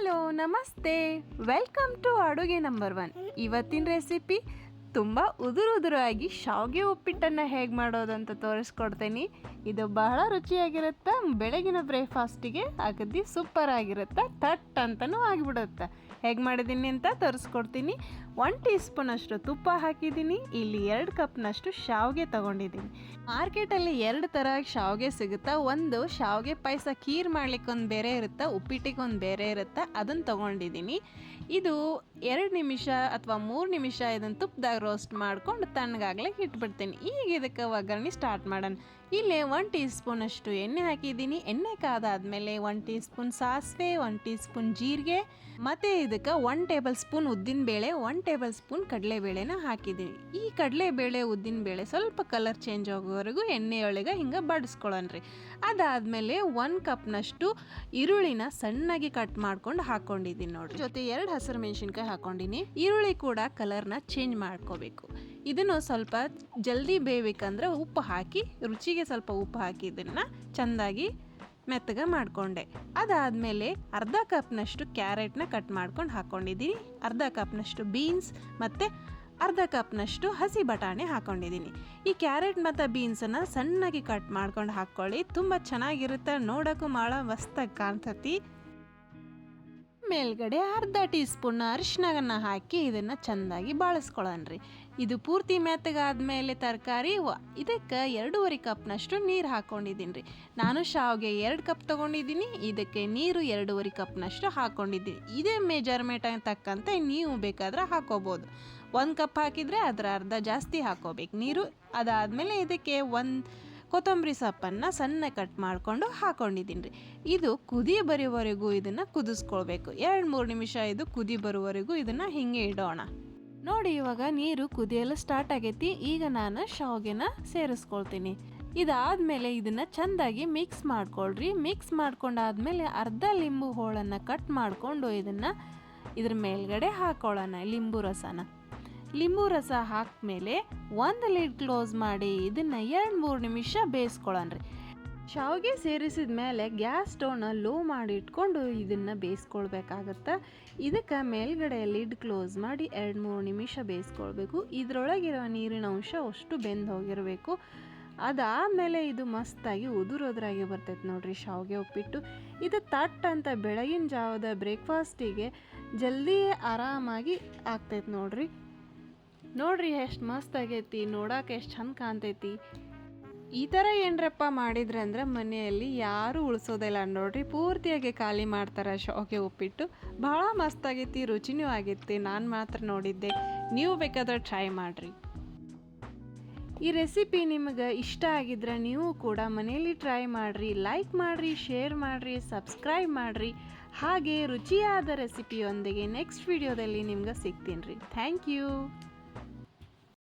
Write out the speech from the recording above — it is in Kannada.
ಹಲೋ ನಮಸ್ತೆ, ವೆಲ್ಕಮ್ ಟು ಅಡುಗೆ ನಂಬರ್ 1. ಇವತ್ತಿನ ರೆಸಿಪಿ ತುಂಬ ಉದುರಾಗಿ ಶಾವಿಗೆ ಉಪ್ಪಿಟ್ಟನ್ನು ಹೇಗೆ ಮಾಡೋದಂತ ತೋರಿಸ್ಕೊಡ್ತೀನಿ. ಇದು ಬಹಳ ರುಚಿಯಾಗಿರುತ್ತೆ. ಬೆಳಗಿನ ಬ್ರೇಕ್ಫಾಸ್ಟಿಗೆ ಅಗದಿ ಸೂಪರ್ ಆಗಿರುತ್ತೆ. ಥಟ್ ಅಂತಲೂ ಆಗಿಬಿಡುತ್ತೆ. ಹೇಗೆ ಮಾಡಿದ್ದೀನಿ ಅಂತ ತೋರಿಸ್ಕೊಡ್ತೀನಿ. 1 ಟೀ ಸ್ಪೂನ್ ಅಷ್ಟು ತುಪ್ಪ ಹಾಕಿದ್ದೀನಿ. ಇಲ್ಲಿ 2 ಕಪ್ನಷ್ಟು ಶಾವಿಗೆ ತೊಗೊಂಡಿದ್ದೀನಿ. ಮಾರ್ಕೆಟಲ್ಲಿ 2 ಥರ ಶಾವಿಗೆ ಸಿಗುತ್ತೆ. ಒಂದು ಶಾವಿಗೆ ಪಾಯಸ ಖೀರ್ ಮಾಡ್ಲಿಕ್ಕೆ ಒಂದು ಬೇರೆ ಇರುತ್ತೆ, ಉಪ್ಪಿಟ್ಟಿಗೆ ಒಂದು ಬೇರೆ ಇರುತ್ತೆ, ಅದನ್ನು ತೊಗೊಂಡಿದ್ದೀನಿ. ಇದು 2 ನಿಮಿಷ ಅಥವಾ 3 ನಿಮಿಷ ಇದನ್ನು ತುಪ್ಪದಾಗ ರೋಸ್ಟ್ ಮಾಡ್ಕೊಂಡು ತಣ್ಣಗಾಗ್ಲಿಕ್ಕೆ ಇಟ್ಬಿಡ್ತೀನಿ. ಈಗ ಇದಕ್ಕೆ ಒಗ್ಗರಣೆ ಸ್ಟಾರ್ಟ್ ಮಾಡೋಣ. ಇಲ್ಲೇ 1 ಟೀ ಸ್ಪೂನ್ ಅಷ್ಟು ಎಣ್ಣೆ ಹಾಕಿದ್ದೀನಿ. ಎಣ್ಣೆ ಕಾದಾದ್ಮೇಲೆ 1 ಟೀ ಸ್ಪೂನ್ ಸಾಸಿವೆ, 1 ಟೀ ಸ್ಪೂನ್ ಜೀರಿಗೆ, ಮತ್ತು ಇದಕ್ಕೆ 1 ಟೇಬಲ್ ಸ್ಪೂನ್ ಉದ್ದಿನಬೇಳೆ, 1 ಟೇಬಲ್ ಸ್ಪೂನ್ ಕಡಲೆಬೇಳೆನ ಹಾಕಿದ್ದೀನಿ. ಈ ಕಡಲೆಬೇಳೆ ಉದ್ದಿನಬೇಳೆ ಸ್ವಲ್ಪ ಕಲರ್ ಚೇಂಜ್ ಆಗೋವರೆಗೂ ಎಣ್ಣೆಯೊಳಗೆ ಹಿಂಗೆ ಬಡಿಸ್ಕೊಳ್ಳೋಣ್ರಿ. ಅದಾದಮೇಲೆ 1 ಕಪ್ನಷ್ಟು ಈರುಳ್ಳಿನ ಸಣ್ಣಗೆ ಕಟ್ ಮಾಡ್ಕೊಂಡು ಹಾಕ್ಕೊಂಡಿದ್ದೀನಿ ನೋಡ್ರಿ. ಜೊತೆ 2 ಹಸಿರು ಮೆಣಸಿನ್ಕಾಯಿ ಹಾಕ್ಕೊಂಡಿನಿ. ಈರುಳ್ಳಿ ಕೂಡ ಕಲರ್ನ ಚೇಂಜ್ ಮಾಡ್ಕೋಬೇಕು. ಇದನ್ನು ಸ್ವಲ್ಪ ಜಲ್ದಿ ಬೇಯಬೇಕಂದ್ರೆ ಉಪ್ಪು ಹಾಕಿ, ರುಚಿಗೆ ಸ್ವಲ್ಪ ಉಪ್ಪು ಹಾಕಿ ಇದನ್ನು ಚೆಂದಾಗಿ ಮೆತ್ತಗೆ ಮಾಡಿಕೊಂಡೆ. ಅದಾದಮೇಲೆ ಅರ್ಧ ಕಪ್ನಷ್ಟು ಕ್ಯಾರೆಟ್ನ ಕಟ್ ಮಾಡ್ಕೊಂಡು ಹಾಕ್ಕೊಂಡಿದ್ದೀನಿ. ಅರ್ಧ ಕಪ್ನಷ್ಟು ಬೀನ್ಸ್ ಮತ್ತು ಅರ್ಧ ಕಪ್ನಷ್ಟು ಹಸಿ ಬಟಾಣಿ ಹಾಕ್ಕೊಂಡಿದ್ದೀನಿ. ಈ ಕ್ಯಾರೆಟ್ ಮತ್ತು ಬೀನ್ಸನ್ನು ಸಣ್ಣಗೆ ಕಟ್ ಮಾಡ್ಕೊಂಡು ಹಾಕ್ಕೊಳ್ಳಿ. ತುಂಬ ಚೆನ್ನಾಗಿರುತ್ತೆ, ನೋಡೋಕ್ಕೂ ಭಾಳ ಮಸ್ತಾಗಿ ಕಾಣ್ತತಿ. ಮೇಲ್ಗಡೆ ಅರ್ಧ ಟೀ ಸ್ಪೂನ್ ಅರಿಶಿಣವನ್ನು ಹಾಕಿ ಇದನ್ನು ಚೆಂದಾಗಿ ಬಾಳಿಸ್ಕೊಳ್ಳೋಣ್ರಿ. ಇದು ಪೂರ್ತಿ ಮೆತ್ತಗಾದ್ಮೇಲೆ ತರಕಾರಿ ಇದಕ್ಕೆ 2.5 ಕಪ್ನಷ್ಟು ನೀರು ಹಾಕ್ಕೊಂಡಿದ್ದೀನಿ ರೀ. ನಾನು ಶಾವಿಗೆ 2 ಕಪ್ ತೊಗೊಂಡಿದ್ದೀನಿ, ಇದಕ್ಕೆ ನೀರು 2.5 ಕಪ್ನಷ್ಟು ಹಾಕ್ಕೊಂಡಿದ್ದೀನಿ. ಇದೇ ಮೆಜರ್ಮೆಂಟ್ ತಕ್ಕಂತೆ ನೀವು ಬೇಕಾದ್ರೆ ಹಾಕೋಬೋದು. 1 ಕಪ್ ಹಾಕಿದರೆ ಅದರ ಅರ್ಧ ಜಾಸ್ತಿ ಹಾಕೋಬೇಕು ನೀರು. ಅದಾದಮೇಲೆ ಇದಕ್ಕೆ 1 ಕೊತ್ತಂಬರಿ ಸೊಪ್ಪನ್ನು ಸಣ್ಣ ಕಟ್ ಮಾಡಿಕೊಂಡು ಹಾಕ್ಕೊಂಡಿದ್ದೀನಿ ರೀ. ಇದು ಕುದಿ ಬರೋವರೆಗೂ ಇದನ್ನು ಕುದಿಸ್ಕೊಳ್ಬೇಕು. 2-3 ನಿಮಿಷ ಇದು ಕುದಿ ಬರೋವರೆಗೂ ಇದನ್ನು ಹಿಂಗೆ ಇಡೋಣ. ನೋಡಿ, ಇವಾಗ ನೀರು ಕುದಿಯಲು ಸ್ಟಾರ್ಟ್ ಆಗೈತಿ. ಈಗ ನಾನು ಶಾವಿಗೆನ ಸೇರಿಸ್ಕೊಳ್ತೀನಿ. ಇದಾದಮೇಲೆ ಇದನ್ನು ಚೆಂದಾಗಿ ಮಿಕ್ಸ್ ಮಾಡ್ಕೊಳ್ರಿ. ಮಿಕ್ಸ್ ಮಾಡ್ಕೊಂಡಾದ್ಮೇಲೆ ಅರ್ಧ ಲಿಂಬು ಹೋಳನ್ನು ಕಟ್ ಮಾಡಿಕೊಂಡು ಇದನ್ನು ಇದ್ರ ಮೇಲ್ಗಡೆ ಹಾಕೊಳ್ಳೋಣ. ಲಿಂಬು ರಸ ಹಾಕ್ಮೇಲೆ 1 ಲಿಡ್ ಕ್ಲೋಸ್ ಮಾಡಿ ಇದನ್ನು 2-3 ನಿಮಿಷ ಬೇಯಿಸ್ಕೊಳ್ಳೋಣ್ರಿ. ಶಾವಿಗೆ ಸೇರಿಸಿದ ಮೇಲೆ ಗ್ಯಾಸ್ ಸ್ಟವ್ನ ಲೋ ಮಾಡಿ ಇಟ್ಕೊಂಡು ಇದನ್ನು ಬೇಯಿಸ್ಕೊಳ್ಬೇಕಾಗತ್ತೆ. ಇದಕ್ಕೆ ಮೇಲ್ಗಡೆ ಲಿಡ್ ಕ್ಲೋಸ್ ಮಾಡಿ 2-3 ನಿಮಿಷ ಬೇಯಿಸ್ಕೊಳ್ಬೇಕು. ಇದರೊಳಗಿರೋ ನೀರಿನ ಅಂಶ ಅಷ್ಟು ಬೆಂದು ಹೋಗಿರಬೇಕು. ಅದಾದಮೇಲೆ ಇದು ಮಸ್ತಾಗಿ ಉದುರಾಗಿ ಬರ್ತೈತೆ ನೋಡ್ರಿ ಶಾವಿಗೆ ಉಪ್ಪಿಟ್ಟು. ಇದು ತಟ್ ಅಂತ ಬೆಳಗಿನ ಜಾವದ ಬ್ರೇಕ್ಫಾಸ್ಟಿಗೆ ಜಲ್ದಿ ಆರಾಮಾಗಿ ಆಗ್ತೈತೆ ನೋಡ್ರಿ ಎಷ್ಟು ಮಸ್ತ್ ಆಗೈತಿ, ನೋಡೋಕೆ ಎಷ್ಟು ಚಂದ ಕಾಣ್ತೈತಿ. ಈ ಥರ ಏನರಪ್ಪ ಮಾಡಿದ್ರೆ ಅಂದ್ರೆ ಮನೆಯಲ್ಲಿ ಯಾರೂ ಉಳಿಸೋದಿಲ್ಲ ನೋಡ್ರಿ, ಪೂರ್ತಿಯಾಗಿ ಖಾಲಿ ಮಾಡ್ತಾರೆ ಶಾವಿಗೆ ಉಪ್ಪಿಟ್ಟು. ಭಾಳ ಮಸ್ತಾಗೈತಿ, ರುಚಿನೂ ಆಗೈತಿ. ನಾನು ಮಾತ್ರ ನೋಡಿದ್ದೆ, ನೀವು ಬೇಕಾದ್ರೆ ಟ್ರೈ ಮಾಡಿರಿ. ಈ ರೆಸಿಪಿ ನಿಮಗೆ ಇಷ್ಟ ಆಗಿದ್ರೆ ನೀವು ಕೂಡ ಮನೆಯಲ್ಲಿ ಟ್ರೈ ಮಾಡಿರಿ. ಲೈಕ್ ಮಾಡಿರಿ, ಶೇರ್ ಮಾಡಿರಿ, ಸಬ್ಸ್ಕ್ರೈಬ್ ಮಾಡಿರಿ. ಹಾಗೆ ರುಚಿಯಾದ ರೆಸಿಪಿಯೊಂದಿಗೆ ನೆಕ್ಸ್ಟ್ ವಿಡಿಯೋದಲ್ಲಿ ನಿಮ್ಗೆ ಸಿಗ್ತೀನಿ ರೀ. Thank you.